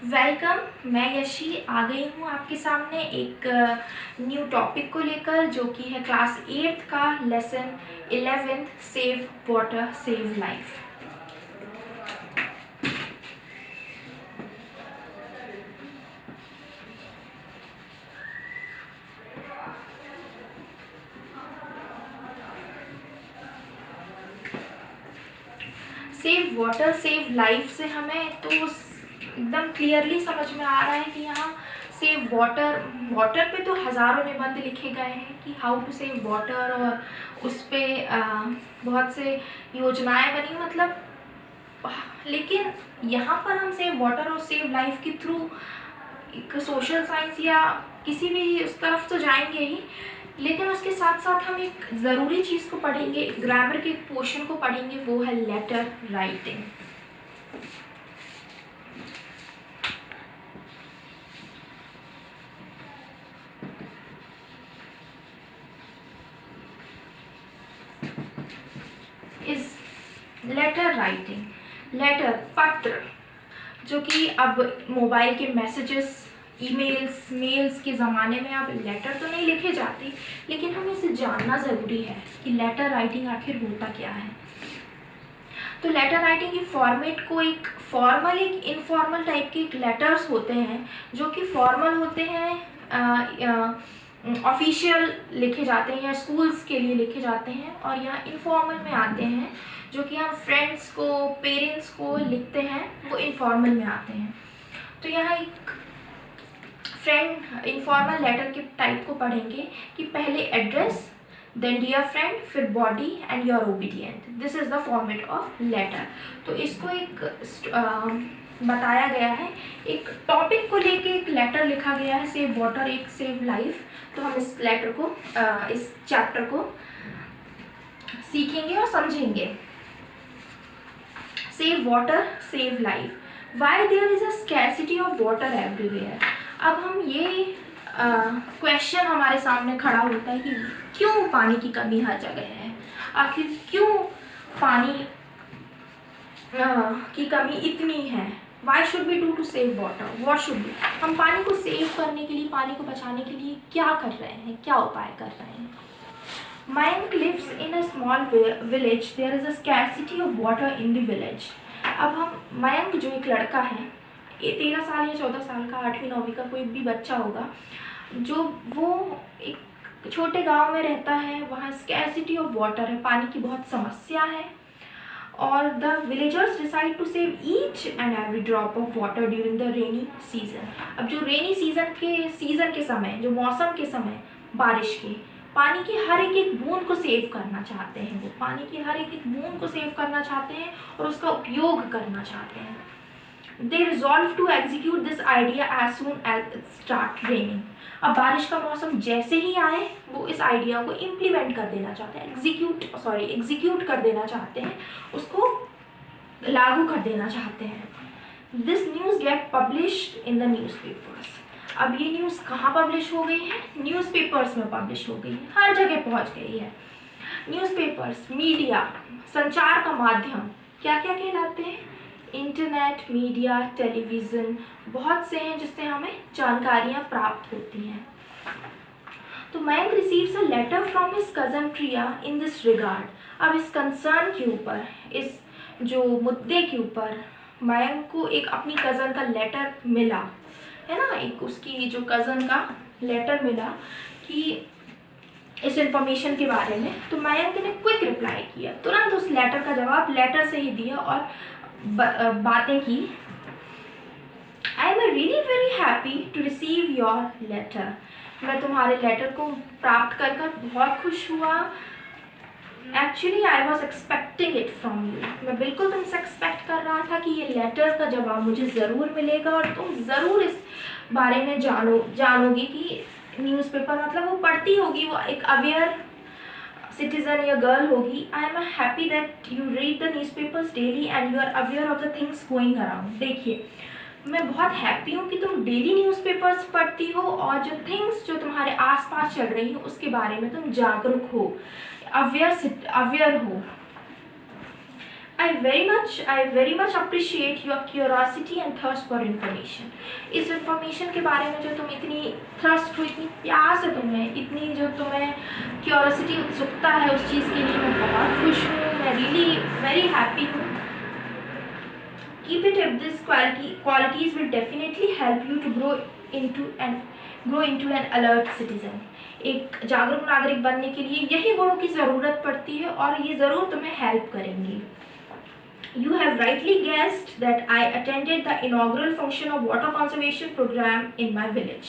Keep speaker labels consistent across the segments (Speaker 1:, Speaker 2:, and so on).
Speaker 1: Welcome. मैं यशी आ गई हूँ आपके सामने एक न्यू टॉपिक को लेकर, जो कि है क्लास 8th का lesson 11th, save water save life. Save water save life से हमें तो एकदम क्लियरली समझ में आ रहा है कि यहाँ सेव वाटर पे तो हज़ारों निबंध लिखे गए हैं कि हाउ टू सेव वाटर, और उस पर बहुत से योजनाएं बनी, मतलब। लेकिन यहाँ पर हम सेव वाटर और सेव लाइफ के थ्रू एक सोशल साइंस या किसी भी उस तरफ तो जाएंगे ही, लेकिन उसके साथ साथ हम एक ज़रूरी चीज़ को पढ़ेंगे, ग्रामर के एक पोर्शन को पढ़ेंगे, वो है लेटर राइटिंग। इस लेटर राइटिंग, लेटर पत्र, जो कि अब मोबाइल के मैसेजेस, ईमेल्स, मेल्स के ज़माने में अब लेटर तो नहीं लिखे जाते, लेकिन हमें इसे जानना ज़रूरी है कि लेटर राइटिंग आखिर होता क्या है। तो लेटर राइटिंग की फॉर्मेट को एक फॉर्मल, एक इनफॉर्मल टाइप के लेटर्स होते हैं, जो कि फॉर्मल होते हैं, ऑफिशियल लिखे जाते हैं या स्कूल्स के लिए लिखे जाते हैं, और यहाँ इनफॉर्मल में आते हैं जो कि हम फ्रेंड्स को, पेरेंट्स को लिखते हैं, वो इनफॉर्मल में आते हैं। तो यहाँ एक फ्रेंड इनफॉर्मल लेटर के टाइप को पढ़ेंगे कि पहले एड्रेस, देन डियर फ्रेंड, फिर body and you are obedient. This is the format of letter. तो इसको एक बताया गया है, एक टॉपिक को लेके एक लेटर लिखा गया है, सेव वाटर एक सेव लाइफ। तो हम इस लेटर को, इस चैप्टर को सीखेंगे और समझेंगे। Save water save life, why there is a scarcity of water everywhere. अब हम ये क्वेश्चन हमारे सामने खड़ा होता है कि क्यों पानी की कमी हर जगह है, आखिर क्यों पानी की कमी इतनी है। Why should we do to save water, what should be, हम पानी को सेव करने के लिए, पानी को बचाने के लिए क्या कर रहे हैं, क्या उपाय कर रहे हैं। Mayank lives in a small village. There is a scarcity of water in the village. अब हम मयंक, जो एक लड़का है, ये 13 साल या 14 साल का, 8वीं 9वीं का कोई भी बच्चा होगा, जो वो एक छोटे गांव में रहता है, वहाँ स्कैरसिटी ऑफ वाटर है, पानी की बहुत समस्या है, और the villagers decide to save each and every drop of water during the rainy season. अब जो रेनी सीजन के समय, जो मौसम के समय, बारिश के, पानी की हर एक बूंद को सेव करना चाहते हैं, वो पानी की हर एक बूंद को सेव करना चाहते हैं और उसका उपयोग करना चाहते हैं। They resolve to execute this idea as soon as it start raining. अब बारिश का मौसम जैसे ही आए, वो इस आइडिया को इम्प्लीमेंट कर देना चाहते हैं, एग्जीक्यूट कर देना चाहते हैं, उसको लागू कर देना चाहते हैं। This news get published in the newspapers. अब ये न्यूज़ कहाँ पब्लिश हो गई है? न्यूज़पेपर्स में पब्लिश हो गई है, हर जगह पहुँच गई है। न्यूज़पेपर्स, मीडिया, संचार का माध्यम क्या क्या कहलाते हैं? इंटरनेट, मीडिया, टेलीविज़न, बहुत से हैं जिससे हमें जानकारियाँ प्राप्त होती हैं। तो Mayank receives a letter from his cousin Priya in this regard. अब इस कंसर्न के ऊपर, इस जो मुद्दे के ऊपर, मयंक को एक अपनी कज़न का लेटर मिला है ना, एक उसकी जो कज़न का लेटर मिला कि इस इंफॉर्मेशन के बारे में। तो मयंक ने क्विक रिप्लाई किया, तुरंत उस लेटर का जवाब लेटर से ही दिया और बातें की। I am really very happy to receive your letter. मैं तुम्हारे लेटर को प्राप्त कर बहुत खुश हुआ। Actually I was expecting it from you. मैं बिल्कुल तुमसे एक्सपेक्ट कर रहा था कि ये लेटर का जवाब मुझे ज़रूर मिलेगा और तुम ज़रूर इस बारे में जानोगी कि न्यूज़पेपर, मतलब वो पढ़ती होगी, वो एक अवेयर सिटीजन या गर्ल होगी। I am happy that you read the newspapers daily and you are aware of the things going around. देखिए, मैं बहुत हैप्पी हूँ कि तुम डेली न्यूज़पेपर्स पढ़ती हो और जो थिंग्स जो तुम्हारे आसपास चल रही हो उसके बारे में तुम जागरूक हो, अवेयर हो। I very much appreciate your curiosity and thirst for information. इस information के बारे में जो तुम इतनी थ्रस्ट हो, इतनी प्यास है तुम्हें, इतनी जो तुम्हें curiosity उत्सुकता है उस चीज़ के लिए, मैं बहुत खुश हूँ, मैं really very happy हूँ. Keep it up. This qualities will definitely help you to grow into an alert citizen. एक जागरूक नागरिक बनने के लिए यही गुणों की ज़रूरत पड़ती है और ये ज़रूर तुम्हें हेल्प करेंगी. You have rightly guessed that I attended the inaugural function of water conservation program in my village.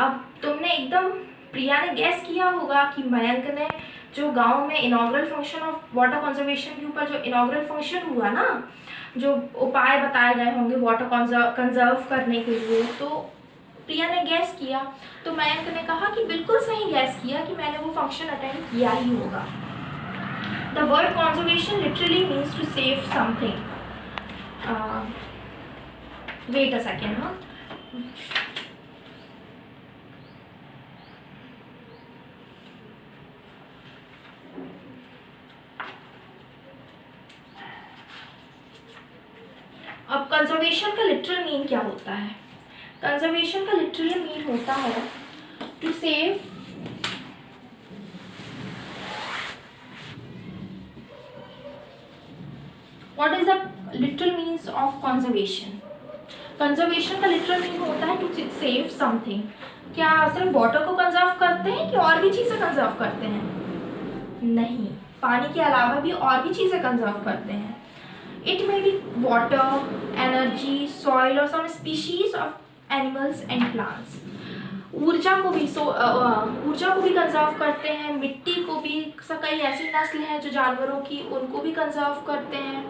Speaker 1: अब तुमने एकदम प्रिया ने गैस किया होगा कि मयंक ने जो गांव में inaugural function of water conservation के ऊपर जो इनॉग्रल फंक्शन हुआ ना, जो उपाय बताए गए होंगे वाटर कंजर्व करने के लिए, तो प्रिया ने गैस किया. तो मयंक ने कहा कि बिल्कुल सही गैस किया कि मैंने वो फंक्शन अटेंड किया ही होगा. The word conservation literally means to save something. Wait a second, huh? अब कंजर्वेशन का लिटरल मीन क्या होता है? कंजर्वेशन का लिटरल मीन होता है to save What is the literal means of conservation? Conservation का लिटरल मीन होता है टू सेव समथिंग. क्या सिर्फ वाटर को कंजर्व करते हैं कि और भी चीज़ें कंजर्व करते हैं? नहीं, पानी के अलावा भी और भी चीज़ें कंजर्व करते हैं. It may be water, energy, soil और some species of animals and plants. ऊर्जा को भी कंजर्व करते हैं, मिट्टी को भी. कई ऐसी नस्ल हैं जो जानवरों की, उनको भी कंजर्व करते हैं,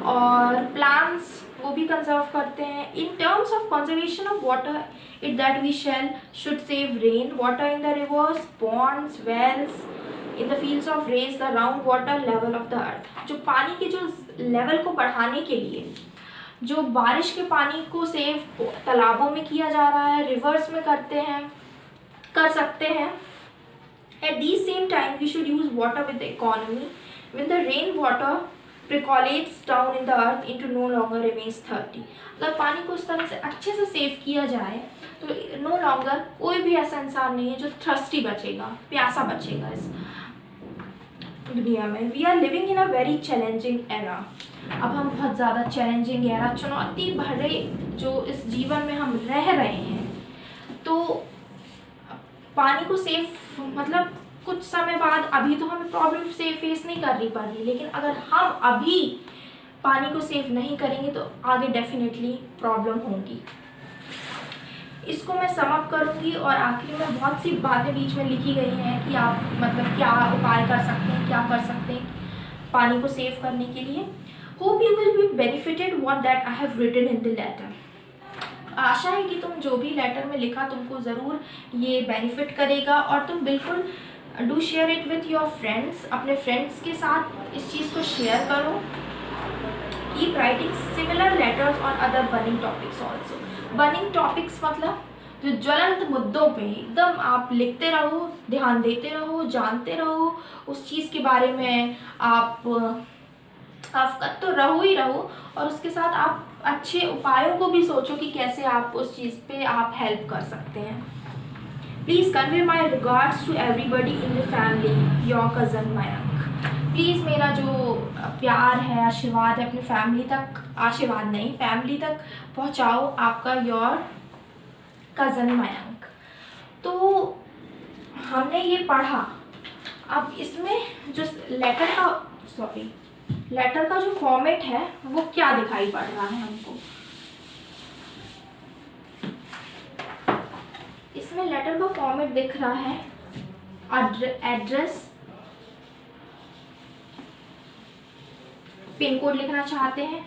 Speaker 1: और प्लांट्स वो भी कंजर्व करते हैं. In terms of conservation of water, it that we should save rain water in the rivers, ponds, wells, in the fields of raise the round water level of the earth. जो पानी के जो level को बढ़ाने के लिए जो बारिश के पानी को सेव तालाबों में किया जा रहा है, रिवर्स में कर सकते हैं. At the same time, we should use water with the economy. When the rain water percolates down in the earth, it no longer remains thirsty. अगर पानी को इस तरह से अच्छे से सेव किया जाए तो नो लॉन्गर कोई भी ऐसा इंसान नहीं है जो थर्स्टी बचेगा, प्यासा बचेगा इस दुनिया में. We are living in a very challenging era. अब हम बहुत ज़्यादा चैलेंजिंग एरा, चुनौती भरे जो इस जीवन में हम रह रहे हैं, तो पानी को सेफ मतलब कुछ समय बाद, अभी तो हमें प्रॉब्लम से फेस नहीं करनी पड़ रही, लेकिन अगर हम अभी पानी को सेव नहीं करेंगे तो आगे डेफिनेटली प्रॉब्लम होगी. इसको मैं सम अप करूँगी और आखिरी में बहुत सी बातें बीच में लिखी गई हैं कि आप मतलब क्या उपाय कर सकते हैं, क्या कर सकते हैं पानी को सेव करने के लिए. Hope you will be benefited what that I have written in the letter. आशा है कि तुम जो भी लेटर में लिखा तुमको ज़रूर ये बेनिफिट करेगा, और तुम बिल्कुल do share it with your friends. अपने फ्रेंड्स के साथ इस चीज़ को शेयर करो. Keep writing similar letters on other burning topics also. Burning topics मतलब जो ज्वलंत मुद्दों पे एकदम आप लिखते रहो, ध्यान देते रहो, जानते रहो उस चीज़ के बारे में. आप अवगत तो रहो ही रहो, और उसके साथ आप अच्छे उपायों को भी सोचो कि कैसे आप उस चीज़ पे आप हेल्प कर सकते हैं. Please convey my regards to everybody in the family, your cousin Mayank. Please मेरा जो प्यार है, आशीर्वाद है अपनी फैमिली तक, आशीर्वाद नहीं फैमिली तक पहुंचाओ. आपका योर कज़न मयंक. तो हमने ये पढ़ा. अब इसमें जो लेटर का जो फॉर्मेट है वो क्या दिखाई पड़ रहा है हमको. इसमें लेटर का फॉर्मेट दिख रहा है एड्रेस, पिन कोड लिखना चाहते हैं,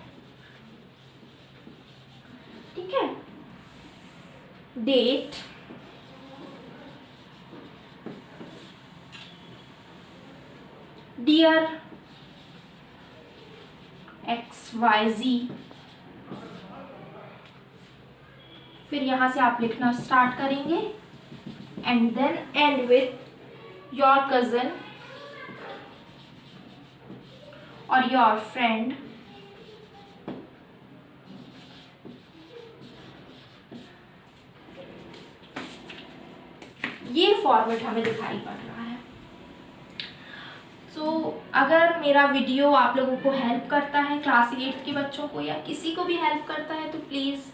Speaker 1: ठीक है, डेट, डियर XYZ, फिर यहाँ से आप लिखना स्टार्ट करेंगे and then end with your cousin और योर फ्रेंड ये फॉर्मेट हमें दिखाई पड़ रहा है। तो अगर मेरा वीडियो आप लोगों को हेल्प करता है, क्लास 8 के बच्चों को या किसी को भी हेल्प करता है, तो please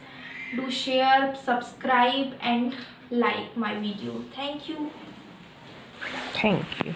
Speaker 1: do share, subscribe and like my video. Thank you.
Speaker 2: Thank you.